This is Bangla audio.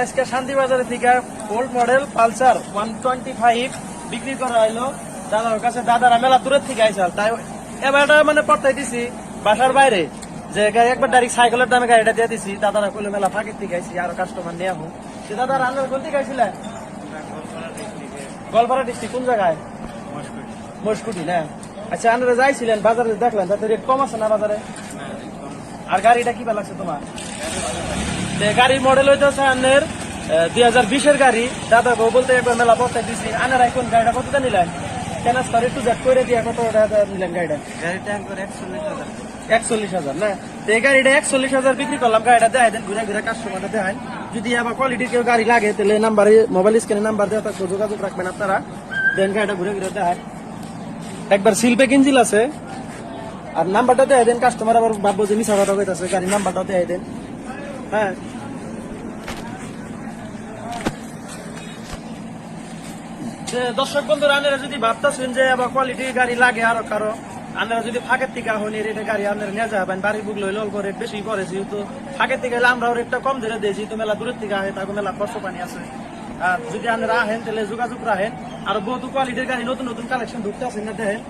আজকে শান্তিবাজার থেকে ওল্ড মডেল পালসার 125 বিক্রি করা হইলো দাদার কাছে। দাদারা মেলা দূরের থেকে আইসাল, তাই এবার মানে পড়তে দিছি বাসার বাইরে যে একবার ডাইরেক্ট সাইকেলের দামে গাড়িটা দিয়ে দিছি। দাদারা কইলো মেলা ফাঁকের থেকে আইসি, আরো কাস্টমার নিয়ে আহো। দাদারা আপনার কোন থেকে আইছিলেন? গোয়ালপাড়া ডিস্ট্রিক্ট। কোন জায়গায়? মস্কুটি না? আচ্ছা, আপনারা যাইছিলেন বাজারে, দেখলেন তাতে রেট কম আছে না বাজারে? আর গাড়িটা কি ভালো লাগছে তোমার? গাড়ির মডেল হইতেছে আপনার 2020-এর গাড়ি। দাদা বউ বলতে একবার মেলা পড়তে দিছি। আনারা এখন গাড়িটা কতটা নিলেন? ট্রান্সফার একটু জ্যাক করে দিয়ে কত টাকা নিলেন গাড়িটা? গাড়িটা একবার 41,000। 41,000 না? তো এই গাড়িটা 41,000 বিক্রি করলাম। গাড়িটা দেখাই দেন, ঘুরে ঘুরে কাস্টমারটা দেখান। যদি আবার কোয়ালিটির কেউ গাড়ি লাগে তাহলে নাম্বারে, মোবাইল স্ক্রিনে নাম্বার দেওয়া থাকবে, যোগাযোগ রাখবেন আপনারা। দেন গাড়িটা ঘুরে ঘুরে দেখায়, একবার সিলপে কিনজিল আছে। আর নাম্বারটা দেখাই দেন, কাস্টমার আবার ভাববো যে মিশা কথা কইতাছে। গাড়ির নাম্বারটা দেখাই দেন। হ্যাঁ, দর্শক বন্ধুরা, আপনারা যদি ভাবতেছেন যে আবার কোয়ালিটির গাড়ি লাগে আরো কারো, আপনারা যদি ফাঁকের থেকে আহন এই রেটে গাড়ি আপনারা নিয়ে যাবেন। বাড়ি বুক লইলে অল্প রেট বেশি পড়ে, যেহেতু ফাঁকের থেকে আমরাও রেটটা কম ধরে দিয়েছি, তো মেলা দূরের থেকে আহে, তাকে মেলা কষ্ট পানি আছে। আর যদি আপনারা আহেন তাহলে যোগাযোগ রাখেন। আর বহুত কোয়ালিটির গাড়ি নতুন নতুন কালেকশন ঢুকতে আছেন না, দেখেন।